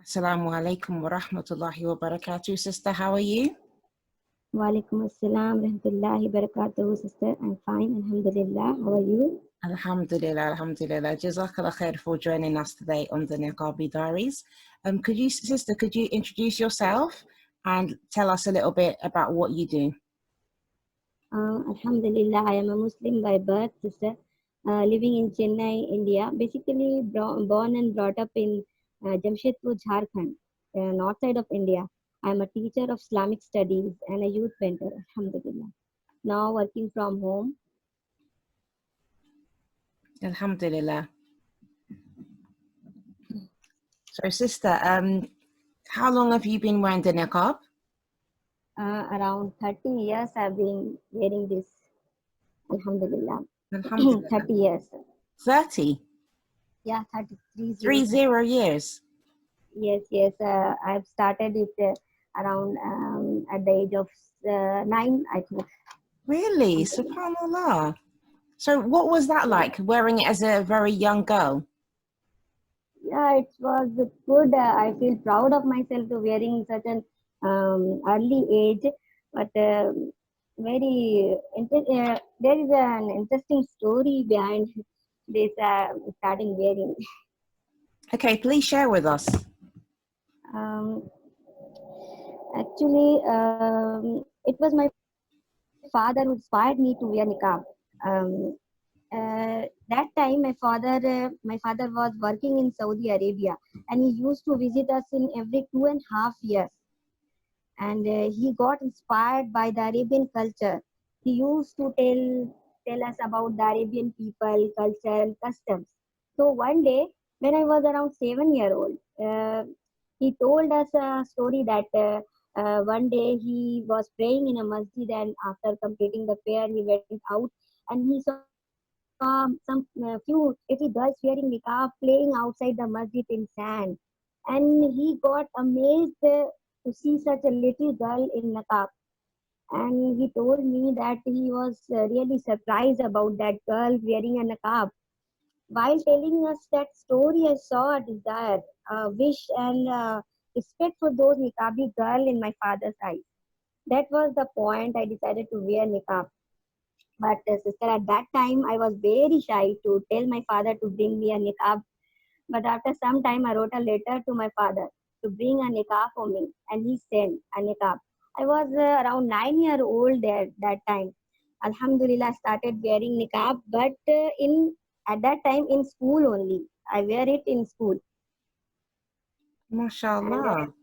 Assalamu alaikum wa rahmatullahi wa barakatuh. Sister, how are you? Walaikum assalam rahmatullahi barakatuh, sister. I'm fine, alhamdulillah. How are you? Alhamdulillah, alhamdulillah. Jazakallah khair for joining us today on the Niqabi Diaries. Sister, could you introduce yourself and tell us a little bit about what you do? Alhamdulillah, I am a Muslim by birth, sister. Living in Chennai, India. Basically, born and brought up in Jamshedpur, Jharkhand, north side of India. I am a teacher of Islamic studies and a youth mentor, alhamdulillah. Now working from home. Alhamdulillah. So, sister, how long have you been wearing the niqab? Around 30 years I've been wearing this, alhamdulillah. Alhamdulillah. 30 years. 30? Yeah, 33 30 years. Yes. I've started it around at the age of 9, I think. Really? Subhanallah. So what was that like, wearing it as a very young girl? Yeah, it was good. I feel proud of myself to wearing such an early age, but there is an interesting story behind this starting wearing. Okay, please share with us. Um, Actually, it was my father who inspired me to wear niqab. Um, that time, my father was working in Saudi Arabia, and he used to visit us in every 2.5 years. And he got inspired by the Arabian culture. He used to tell us about the Arabian people, culture, and customs. So one day, when I was around 7 year old, he told us a story that one day he was praying in a masjid, and after completing the prayer, he went out and he saw some few pretty girls wearing niqab playing outside the masjid in sand, and he got amazed to see such a little girl in niqab. And he told me that he was really surprised about that girl wearing a niqab. While telling us that story, I saw a desire, a wish, and respect for those niqabi girl in my father's eyes. That was the point I decided to wear niqab. But sister, at that time, I was very shy to tell my father to bring me a niqab. But after some time, I wrote a letter to my father to bring a niqab for me, and he sent a niqab. I was around 9 year old there that time. Alhamdulillah, I started wearing niqab, but in at that time in school only. I wear it in school, and MashaAllah.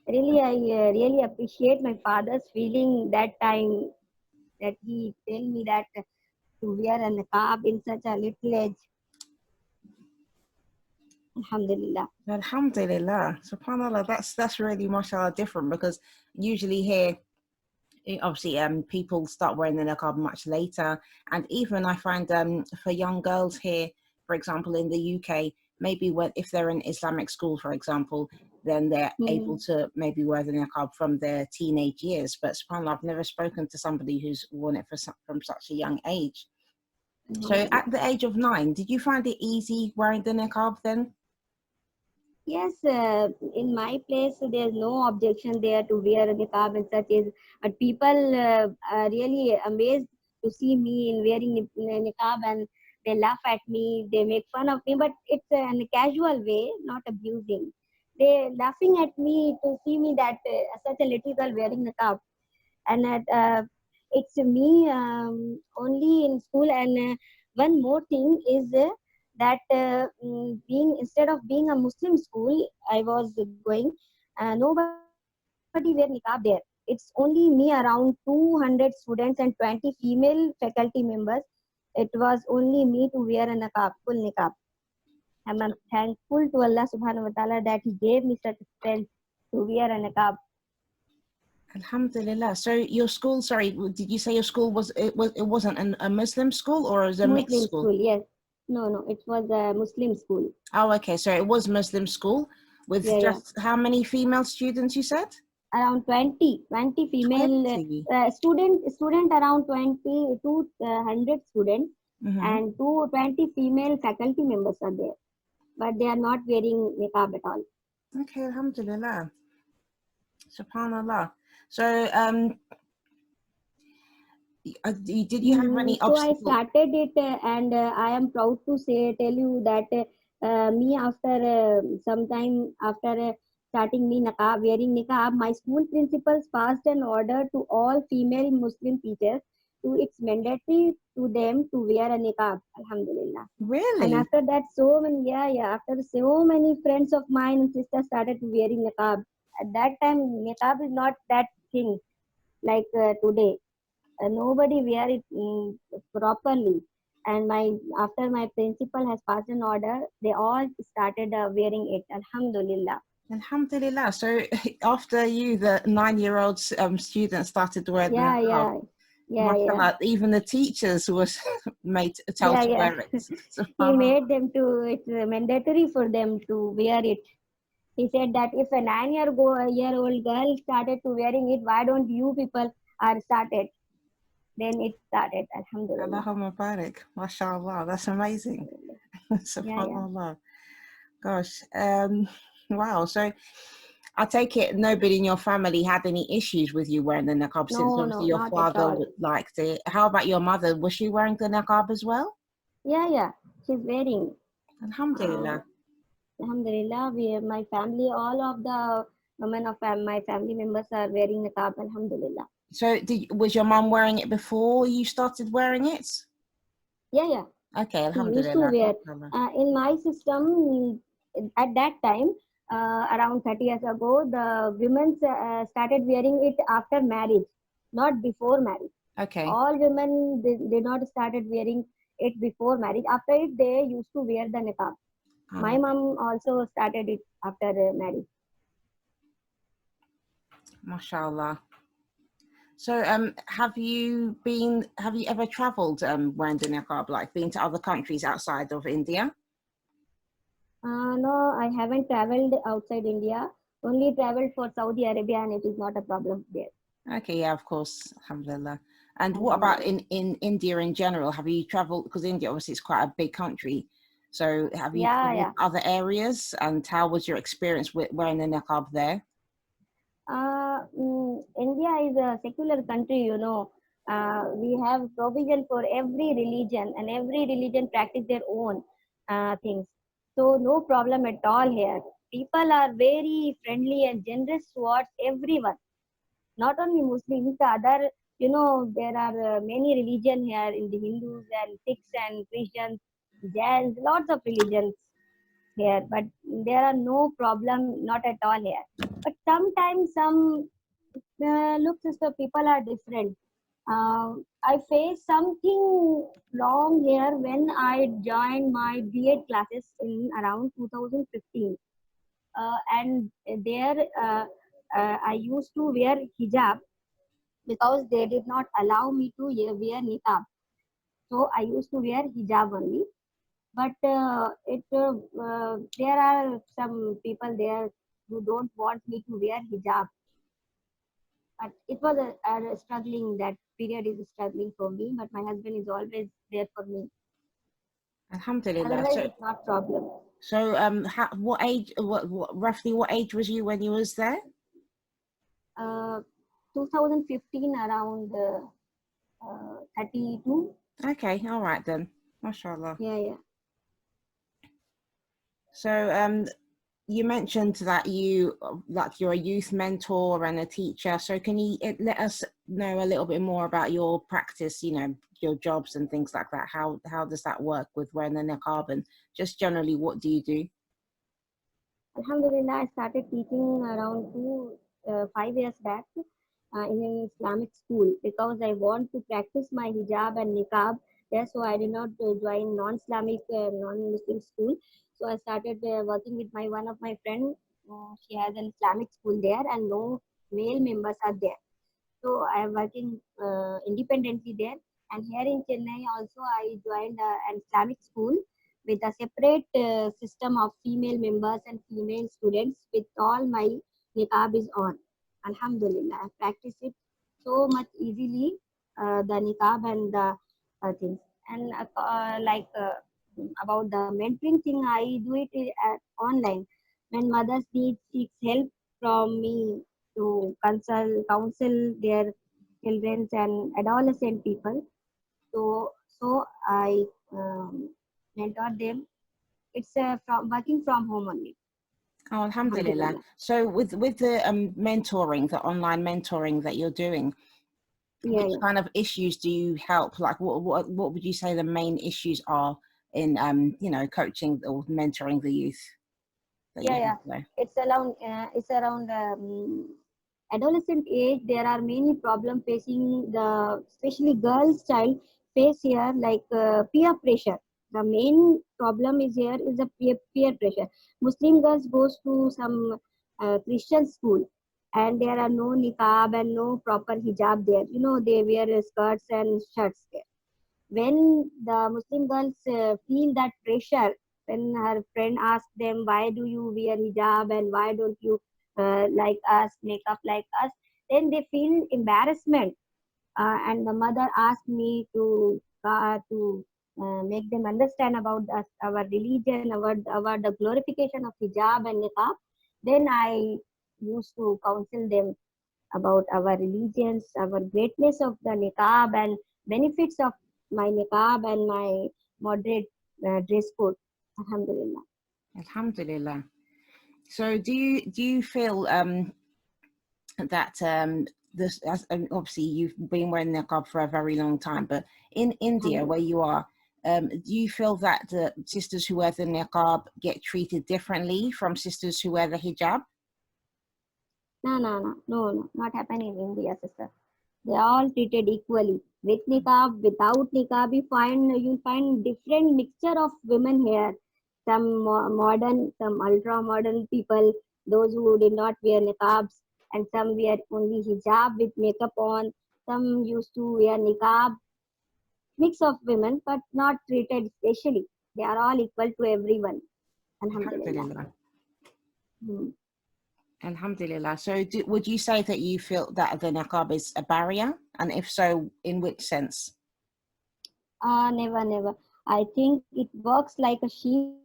really, I really appreciate my father's feeling that time that he tell me that to wear a niqab in such a little age. Alhamdulillah. Alhamdulillah. SubhanAllah, that's really mashallah different, because usually here, obviously people start wearing the niqab much later, and even I find for young girls here, for example in the UK, maybe if they're in Islamic school, for example, then they're able to maybe wear the niqab from their teenage years. But subhanAllah, I've never spoken to somebody who's worn it from such a young age. So at the age of 9, did you find it easy wearing the niqab then? Yes, in my place, there's no objection there to wear a niqab and such is, but people are really amazed to see me in wearing niqab, and they laugh at me, they make fun of me, but it's in a casual way, not abusing. They laughing at me to see me that such a little girl wearing niqab, and it's me only in school. And one more thing is that being instead of being a Muslim school I was going, nobody wear niqab there. It's only me around 200 students and 20 female faculty members. It was only me to wear a niqab, full niqab. And I'm thankful to Allah subhanahu wa ta'ala that he gave me such strength to wear a niqab. Alhamdulillah. So your school, sorry, did you say your school it wasn't a Muslim school, or it was a mixed Muslim school? school, yes. No, it was a Muslim school. Oh, okay. So it was Muslim school with Yeah. just how many female students you said? Around 20 female 20. student around 20 to 100 students, Mm-hmm. and 20 female faculty members are there. but they are not wearing niqab at all. Okay, alhamdulillah. Subhanallah. So, did you have any So I obstacles? started it, and I am proud to tell you that me after some time after starting me niqab, wearing niqab, my school principals passed an order to all female Muslim teachers to it's mandatory to them to wear a niqab. Alhamdulillah. And Really? after that, so many, after so many friends of mine and sisters started wearing niqab. At that time, niqab is not that thing like today. Nobody wear it properly. And my after my principal has passed an order, they all started wearing it. Alhamdulillah. Alhamdulillah. So, after you, the 9-year-old student, started wearing the Yeah, niqab, yeah, yeah, yeah, mashallah, even the teachers was made told yeah, to yeah. wear it. He Subhanallah. made them to it's mandatory for them to wear it. He said that if a 9-year old girl started to wearing it, why don't you people are started? Then it started. Alhamdulillah. Allahumma barik. Mashallah. That's amazing. Yeah, yeah. Subhanallah. Gosh. Wow. So, I take it nobody in your family had any issues with you wearing the niqab, since No, obviously no, your not at father all. liked it. How about your mother? Was she wearing the niqab as well? Yeah, yeah. She's wearing. Uh, Alhamdulillah. Alhamdulillah, my family, all of the women of my family members are wearing niqab. Alhamdulillah. So, was your mum wearing it before you started wearing it? Yeah, yeah. Okay, She used to alhamdulillah. wear. Mashallah. In my system, at that time, around 30 years ago, the women started wearing it after marriage, not before marriage. Okay. All women did not started wearing it before marriage. After it, they used to wear the niqab. My Um, mom also started it after marriage. mashallah. So, have you ever traveled wearing the niqab, like been to other countries outside of India? No, I haven't traveled outside India. Only traveled for Saudi Arabia, and it is not a problem there. Okay, yeah, of course, alhamdulillah. And what about Alhamdulillah. in India in general? Have you traveled? Because India obviously is quite a big country. So, have you Yeah, traveled yeah. other areas? And how was your experience with wearing the niqab there? India is a secular country, you know. We have provision for every religion, and every religion practice their own things. So no problem at all here. People are very friendly and generous towards everyone. Not only Muslims, the other, you know, there are many religion here in the Hindus and Sikhs and Christians, Jains, lots of religions here, but there are no problem, not at all here. But sometimes some looks as though people are different. I faced something wrong here when I joined my B.Ed classes in around 2015, and there I used to wear hijab because they did not allow me to wear niqab. So I used to wear hijab only. But there are some people there who don't want me to wear hijab. But it was a struggling, that period is struggling for me. But my husband is always there for me. Alhamdulillah. Otherwise, it's not problem. What age? What roughly? What age was you when you was there? Uh, 2015 around 32. Okay, all right then. Mashallah. Yeah, yeah. So, you mentioned that you're a youth mentor and a teacher. So can you let us know a little bit more about your practice, your jobs and things like that? How does that work with wearing the niqab, and just generally what do you do? Alhamdulillah, I started teaching around 5 years back in an Islamic school because I want to practice my hijab and niqab there. So I did not join non-Islamic, non-Muslim school. So I started working with my one of my friend. She has an Islamic school there, and no male members are there. So I am working independently there. And here in Chennai also I joined an Islamic school with a separate system of female members and female students with all my niqab is on. Alhamdulillah, I practice it so much easily, the niqab and the things. And about the mentoring thing, I do it online. When mothers need seeks help from me to counsel their children and adolescent people. So I mentor them. It's from working from home only. Oh, alhamdulillah. Alhamdulillah. So with the mentoring, the online mentoring that you're doing, Yeah, which yeah, kind of issues do you help? Like what would you say the main issues are in coaching or mentoring the youth that you yeah, help yeah. there? It's around adolescent age. There are many problems facing the, especially girls child face here, like peer pressure. The main problem is here is the peer pressure. Muslim girls goes to some Christian school, and there are no niqab and no proper hijab there. They wear skirts and shirts there. When the Muslim girls feel that pressure, when her friend asks them, why do you wear hijab and why don't you like us, make up like us, then they feel embarrassment. And the mother asked me to make them understand about us, our religion, our the glorification of hijab and niqab. Then I used to counsel them about our religions, our greatness of the niqab and benefits of my niqab and my moderate dress code. Alhamdulillah. Alhamdulillah. So do you feel that this obviously you've been wearing niqab for a very long time, but in India where Alhamdulillah. you are, do you feel that the sisters who wear the niqab get treated differently from sisters who wear the hijab? No, no, no, no, no, not happen in India, sister. They are all treated equally. With niqab, without niqab, you'll find different mixture of women here. Some modern, some ultra modern people, those who did not wear niqabs, and some wear only hijab with makeup on. Some used to wear niqab, mix of women, but not treated specially. They are all equal to everyone. Alhamdulillah. Alhamdulillah. Hmm. Alhamdulillah. So would you say that you feel that the niqab is a barrier? And if so, in which sense? Never, never. I think it works like a shield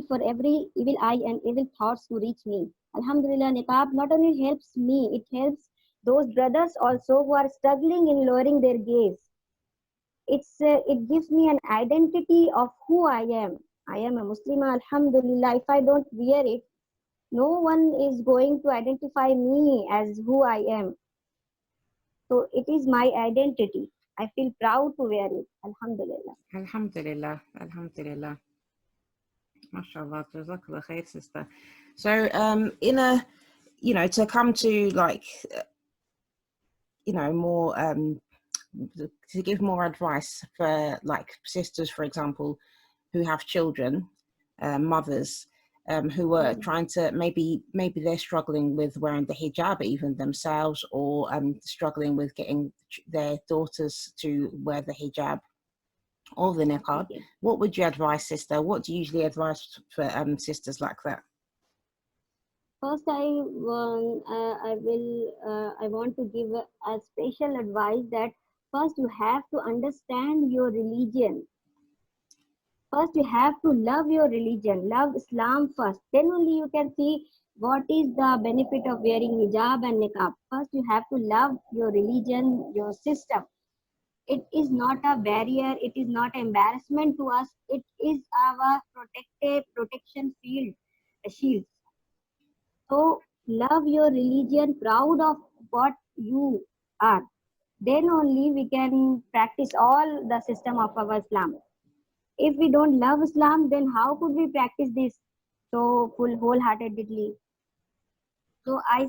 for every evil eye and evil thoughts to reach me. Alhamdulillah, niqab not only helps me, it helps those brothers also who are struggling in lowering their gaze. It gives me an identity of who I am. I am a Muslim, alhamdulillah. If I don't wear it, no one is going to identify me as who I am. So it is my identity. I feel proud to wear it. Alhamdulillah. Alhamdulillah. Alhamdulillah. MashaAllah. Jazakallah khair, sister. So in a to come to like more to give more advice for like sisters, for example, who have children, mothers, who are Hmm. trying to maybe they're struggling with wearing the hijab even themselves, or struggling with getting their daughters to wear the hijab or the niqab. Okay. What would you advise, sister? What do you usually advise for sisters like that? First, I want to give a special advice that first you have to understand your religion. First, you have to love your religion, love Islam first. Then only you can see what is the benefit of wearing hijab and niqab. First, you have to love your religion, your system. It is not a barrier, it is not embarrassment to us, it is our protective protection field, a shield. So love your religion, proud of what you are. Then only we can practice all the system of our Islam. If we don't love Islam, then how could we practice this so wholeheartedly? So I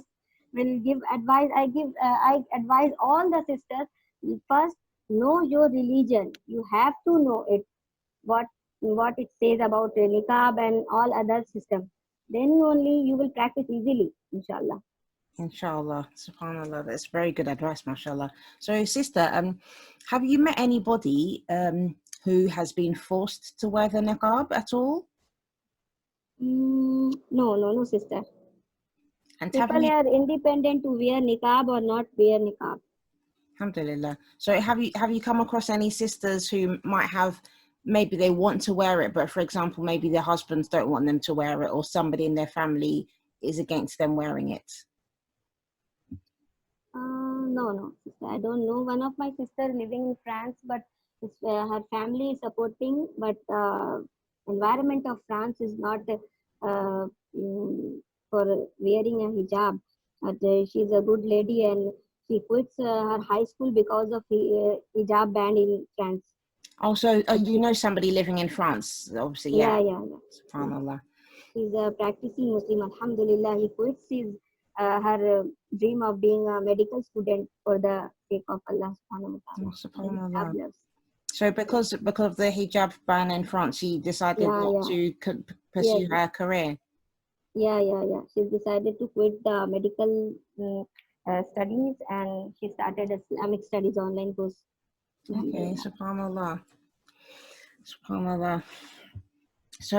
will give advice. I advise all the sisters, first know your religion. You have to know it, what what it says about niqab and all other systems. Then only you will practice easily, inshallah. Inshallah, subhanallah, that's very good advice, mashallah. So, sister, have you met anybody who has been forced to wear the niqab at all? No, no, no, sister. And have People you, are independent to wear niqab or not wear niqab. alhamdulillah. So, have you come across any sisters who might have maybe they want to wear it, but for example, maybe their husbands don't want them to wear it, or somebody in their family is against them wearing it? No, sister, I don't know. One of my sister living in France, but her family is supporting, but environment of France is not uh, mm, for wearing a hijab. But she's a good lady, and she quits her high school because of hijab ban in France. Also, But you know somebody living in France, obviously, yeah. yeah. Subhanallah. He's a practicing Muslim. Alhamdulillah, he quits her dream of being a medical student for the sake of Allah subhanahu wa ta'ala. Oh, And subhanallah. hijab loves. So because of the hijab ban in France, she decided not Yeah. to Yes. pursue her career. Yeah. She decided to quit the medical studies, and she started Islamic studies online course. Okay, Alhamdulillah. subhanallah. Subhanallah. So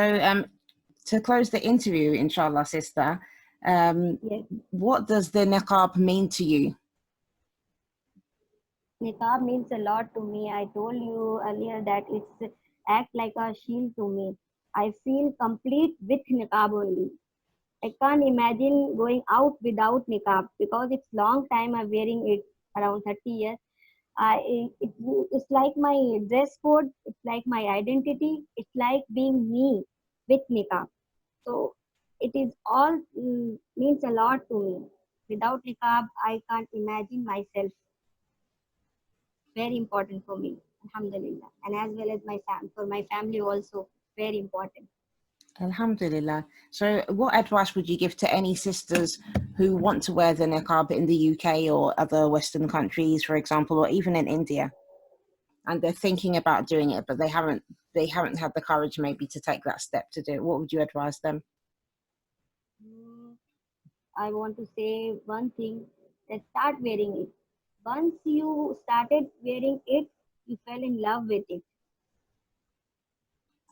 to close the interview, inshallah, sister, Yes. what does the niqab mean to you? Niqab means a lot to me. I told you earlier that it's act like a shield to me. I feel complete with niqab only. I can't imagine going out without niqab because it's long time I'm wearing it, around 30 years. It's like my dress code. It's like my identity. It's like being me with niqab. So it is all means a lot to me. Without niqab, I can't imagine myself. Very important for me, alhamdulillah, and as well as for my family also, very important. Alhamdulillah. So what advice would you give to any sisters who want to wear the niqab in the UK or other Western countries, for example, or even in India, and they're thinking about doing it, but they haven't had the courage maybe to take that step to do it? What would you advise them? Mm, I want to say one thing, that start wearing it. Once you started wearing it, you fell in love with it.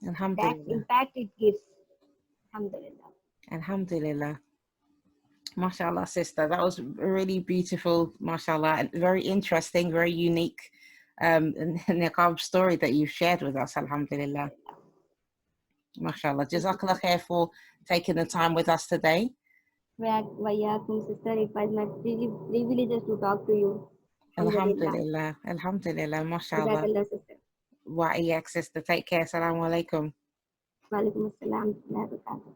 That Alhamdulillah. impact it gives, alhamdulillah. Alhamdulillah. MashaAllah, sister. That was really beautiful, mashallah, and very interesting, very unique niqab story that you've shared with us, alhamdulillah. MashaAllah. Thank you, Jazakallah sister. khair for taking the time with us today. Wayakum, sister, it was my privilege to talk to you, alhamdulillah. Alhamdulillah. Alhamdulillah, mashallah. Jazakallah, sister. Wa iyak, sister. Take care. Assalamu alaikum. Walaikum assalam wa rahmatullah.